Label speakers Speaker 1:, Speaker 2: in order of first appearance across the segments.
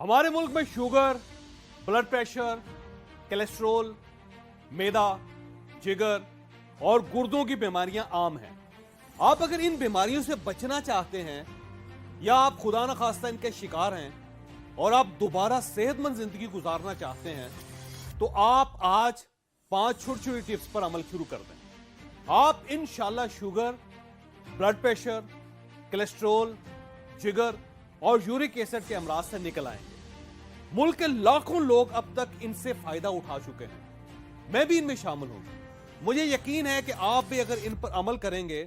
Speaker 1: हमारे मुल्क में शुगर, ब्लड प्रेशर, कोलेस्ट्रॉल, मैदा, जिगर और गुर्दों की बीमारियां आम हैं। आप अगर इन बीमारियों से बचना चाहते हैं या आप खुदा न खास्ता इनके शिकार हैं और आप दोबारा सेहतमंद जिंदगी गुजारना चाहते हैं तो आप आज 5 छोटी-छोटी टिप्स पर अमल शुरू कर दें। आप इंशाल्लाह शुगर, ब्लड प्रेशर, कोलेस्ट्रॉल, जिगर और यूरिक एसिड के अमराज से निकल आएंगे। मुल्क के लाखों लोग अब तक इनसे फायदा उठा चुके हैं, मैं भी इनमें शामिल हूं। मुझे यकीन है कि आप भी अगर इन पर अमल करेंगे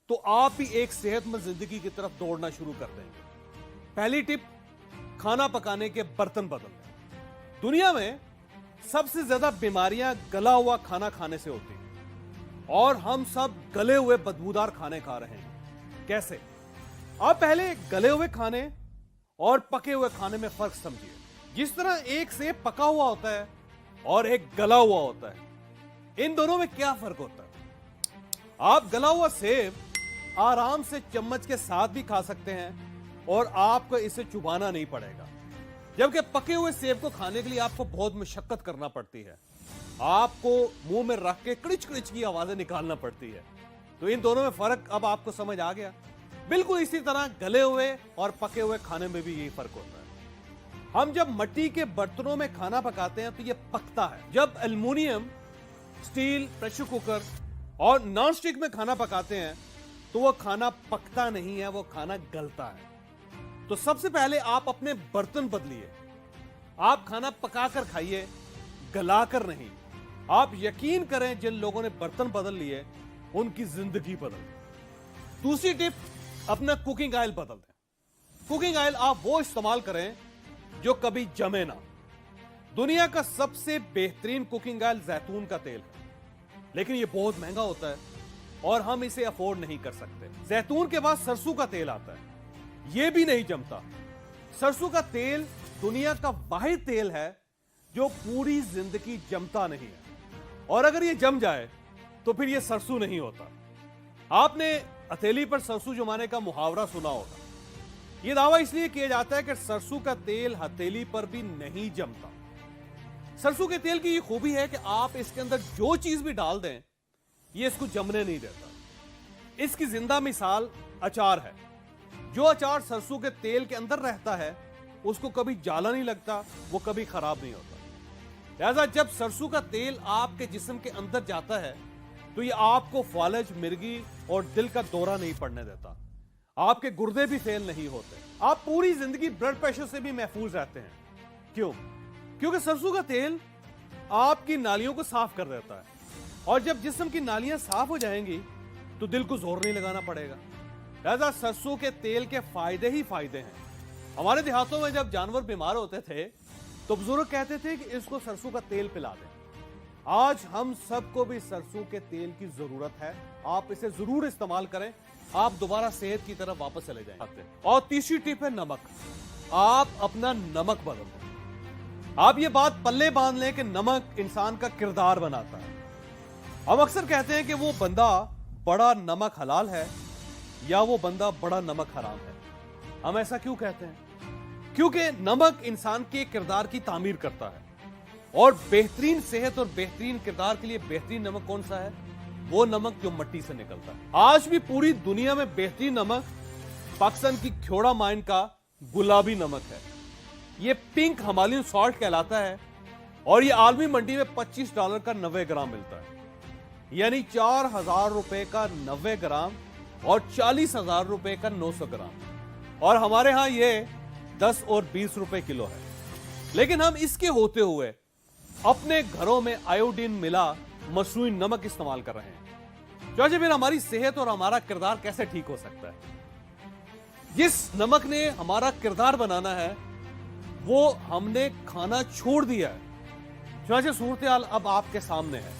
Speaker 1: तो आप भी एक सेहतमंद जिंदगी की तरफ दौड़ना शुरू कर देंगे। पहली टिप, खाना पकाने के बर्तन बदल दें। दुनिया में सबसे ज्यादा बीमारियां गला हुआ खाना खाने से होती हैं और हम सब गले हुए बदबूदार खाने खा रहे हैं। कैसे? आप पहले गले हुए खाने और पके हुए खाने में फर्क समझिए। जिस तरह एक सेब पका हुआ होता है और एक गला हुआ होता है, इन दोनों में क्या फर्क होता है? आप गला हुआ सेब आराम से चम्मच के साथ भी खा सकते हैं और आपको इसे चुबाना नहीं पड़ेगा, जबकि पके हुए सेब को खाने के लिए आपको बहुत मशक्कत करना पड़ती है। आपको मुंह में रख के क्रिच क्रिच की आवाजें निकालना पड़ती है। तो इन दोनों में फर्क अब आपको समझ आ गया। बिल्कुल इसी तरह गले हुए और पके हुए खाने में भी यही फर्क होता है। हम जब मिट्टी के बर्तनों में खाना पकाते हैं तो यह पकता है। जब एल्युमिनियम, स्टील, प्रेशर कुकर और नॉन स्टिक में खाना पकाते हैं तो वह खाना पकता नहीं है, वो खाना गलता है। तो सबसे पहले आप अपने बर्तन बदलिए। आप खाना पकाकर खाइए, गलाकर नहीं। आप यकीन करें, जिन लोगों ने बर्तन बदल लिए उनकी जिंदगी बदल गई। दूसरी टिप, अपना कुकिंग ऑयल बदल दें। कुकिंग ऑयल आप वो इस्तेमाल करें जो कभी जमे ना। दुनिया का सबसे बेहतरीन कुकिंग ऑयल जैतून का तेल है, लेकिन यह बहुत महंगा होता है और हम इसे अफोर्ड नहीं कर सकते। जैतून के बाद सरसों का तेल आता है, यह भी नहीं जमता। सरसों का तेल दुनिया का वाहिद तेल है जो पूरी जिंदगी जमता नहीं है, और अगर यह जम जाए तो फिर यह सरसों नहीं होता। आपने हथेली पर सरसों जमाने का मुहावरा सुना होगा। यह दावा इसलिए किया जाता है कि सरसों का तेल हथेली पर भी नहीं जमता। सरसों के तेल की यह खूबी है कि आप इसके अंदर जो चीज भी डाल दें, यह इसको जमने नहीं देता। इसकी जिंदा मिसाल अचार है। जो अचार सरसों के तेल के अंदर रहता है उसको कभी जाला नहीं लगता, वो कभी खराब नहीं होता। लिहाजा जब सरसों का तेल आपके जिस्म के अंदर जाता है तो यह आपको फालज, मिर्गी और दिल का दौरा नहीं पड़ने देता। आपके गुर्दे भी फेल नहीं होते। आप पूरी जिंदगी ब्लड प्रेशर से भी महफूज रहते हैं। क्यों? क्योंकि सरसों का तेल आपकी नालियों को साफ कर देता है, और जब जिस्म की नालियां साफ हो जाएंगी तो दिल को जोर नहीं लगाना पड़ेगा। लिहाजा सरसों के तेल के फायदे ही फायदे हैं। हमारे देहातों में जब जानवर बीमार होते थे तो बुजुर्ग कहते थे कि इसको सरसों का तेल पिला दें। आज हम सबको भी सरसों के तेल की जरूरत है। आप इसे जरूर इस्तेमाल करें, आप दोबारा सेहत की तरफ वापस चले जाएंगे। और तीसरी टिप है नमक। आप अपना नमक बदल दें। आप ये बात पल्ले बांध लें कि नमक इंसान का किरदार बनाता है। हम अक्सर कहते हैं कि वो बंदा बड़ा नमक हलाल है या वो बंदा बड़ा नमक हराम है। हम ऐसा क्यों कहते हैं? क्योंकि नमक इंसान के किरदार की तामीर करता है, और बेहतरीन सेहत और बेहतरीन किरदार के लिए बेहतरीन नमक कौन सा है? वो नमक जो मिट्टी से निकलता है। आज भी पूरी दुनिया में बेहतरीन नमक पाकिस्तान की ख्योड़ा माइन का गुलाबी नमक है। ये पिंक हिमालयन सॉल्ट कहलाता है और ये आलमी मंडी में $25 का 90 ग्राम मिलता है, यानी 4000 रुपए का 90 ग्राम और 40,000 रुपए का 900 ग्राम। और हमारे यहां ये 10 और 20 रुपए किलो है। लेकिन हम इसके होते हुए अपने घरों में आयोडीन मिला मसनूई नमक इस्तेमाल कर रहे हैं। चाचा, फिर हमारी सेहत और हमारा किरदार कैसे ठीक हो सकता है? जिस नमक ने हमारा किरदार बनाना है वो हमने खाना छोड़ दिया है। चाचा, सूरत हाल अब आपके सामने है।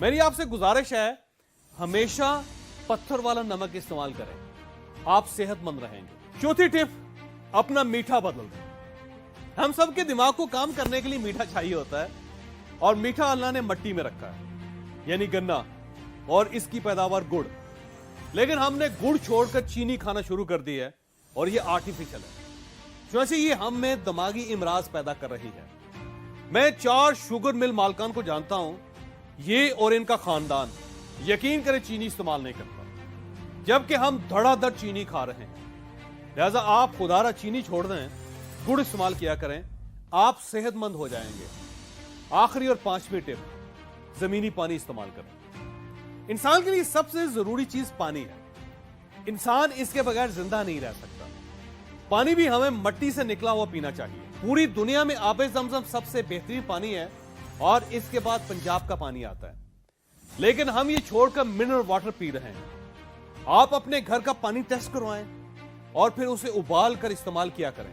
Speaker 1: मेरी आपसे गुजारिश है, हमेशा पत्थर वाला नमक इस्तेमाल करें, आप सेहतमंद रहेंगे। चौथी टिप, अपना मीठा बदल दें। हम सबके दिमाग को काम करने के लिए मीठा चाहिए होता है, और मीठा अल्लाह ने मिट्टी में रखा है, यानी गन्ना, और इसकी पैदावार गुड़। लेकिन हमने गुड़ छोड़कर चीनी खाना शुरू कर दी है और यह आर्टिफिशियल है। चुनांचे ये हम में दिमागी इमराज पैदा कर रही है। मैं 4 शुगर मिल मालकान को जानता हूं, ये और इनका खानदान यकीन करें चीनी इस्तेमाल नहीं करता, जबकि हम धड़ाधड़ चीनी खा रहे हैं। लिहाजा आप खुदारा चीनी छोड़ दें, गुड़ इस्तेमाल किया करें, आप सेहतमंद हो जाएंगे। आखिरी और 5वीं टिप, जमीनी पानी इस्तेमाल करें। इंसान के लिए सबसे जरूरी चीज पानी है। इंसान इसके बगैर जिंदा नहीं रह सकता। पानी भी हमें मट्टी से निकला हुआ पीना चाहिए। पूरी दुनिया में आबे ज़मज़म सबसे बेहतरीन पानी है और इसके बाद पंजाब का पानी आता है, लेकिन हम ये छोड़कर मिनरल वाटर पी रहे हैं। आप अपने घर का पानी टेस्ट करवाएं और फिर उसे उबाल कर इस्तेमाल किया करें।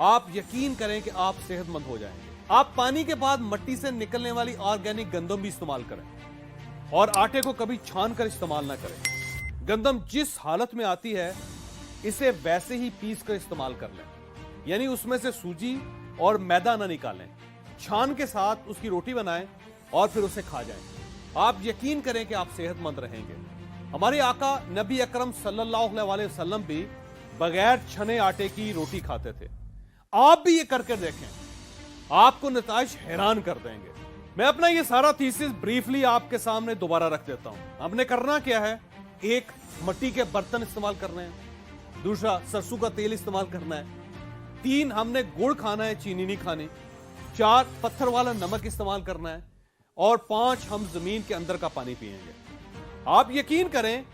Speaker 1: आप यकीन करें कि आप सेहतमंद हो जाएंगे। आप पानी के बाद मट्टी से निकलने वाली ऑर्गेनिक गंदम भी इस्तेमाल करें और आटे को कभी छान कर इस्तेमाल ना करें। गंदम जिस हालत में आती है इसे वैसे ही पीस कर इस्तेमाल कर लें, यानी उसमें से सूजी और मैदा ना निकालें। छान के साथ उसकी रोटी बनाएं और फिर उसे खा जाएं। आप यकीन करें कि आप सेहतमंद रहेंगे। हमारे आका नबी अकरम सल्लल्लाहु अलैहि वसल्लम भी बगैर छने आटे की रोटी खाते थे। आप भी ये करके देखें, आपको नताइज हैरान कर देंगे। मैं अपना ये सारा थीसिस ब्रीफली आपके सामने दोबारा रख देता हूं। हमने करना क्या है, एक मट्टी के बर्तन इस्तेमाल करने हैं, दूसरा सरसों का तेल इस्तेमाल करना है, 3 हमने गुड़ खाना है, चीनी नहीं खानी, 4 पत्थर वाला नमक इस्तेमाल करना है और 5 हम जमीन के अंदर का पानी पिएंगे। आप यकीन करें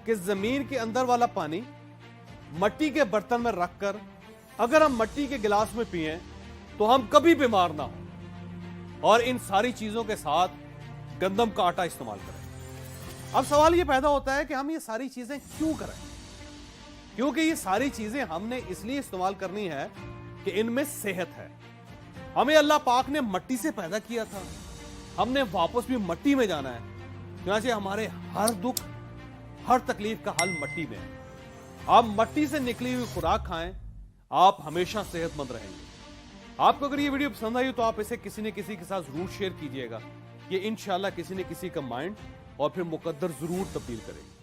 Speaker 1: कि जमीन के अंदर वाला पानी मट्टी के बर्तन में रखकर अगर हम मट्टी के गिलास में पिएं तो हम कभी बीमार ना हो। और इन सारी चीजों के साथ गंदम का आटा इस्तेमाल करें। अब सवाल यह पैदा होता है कि हम ये सारी चीजें क्यों करें? क्योंकि ये सारी चीजें हमने इसलिए इस्तेमाल करनी है कि इनमें सेहत है। हमें अल्लाह पाक ने मट्टी से पैदा किया था, हमने वापस भी मट्टी में जाना है। चुनांचे हमारे हर दुख, हर तकलीफ का हल मट्टी में है। आप मट्टी से निकली हुई खुराक खाएं, आप हमेशा सेहतमंद रहेंगे। आपको अगर ये वीडियो पसंद आई हो तो आप इसे किसी न किसी के साथ जरूर शेयर कीजिएगा। ये इंशाल्लाह किसी न किसी का माइंड और फिर मुकद्दर जरूर तब्दील करेगी।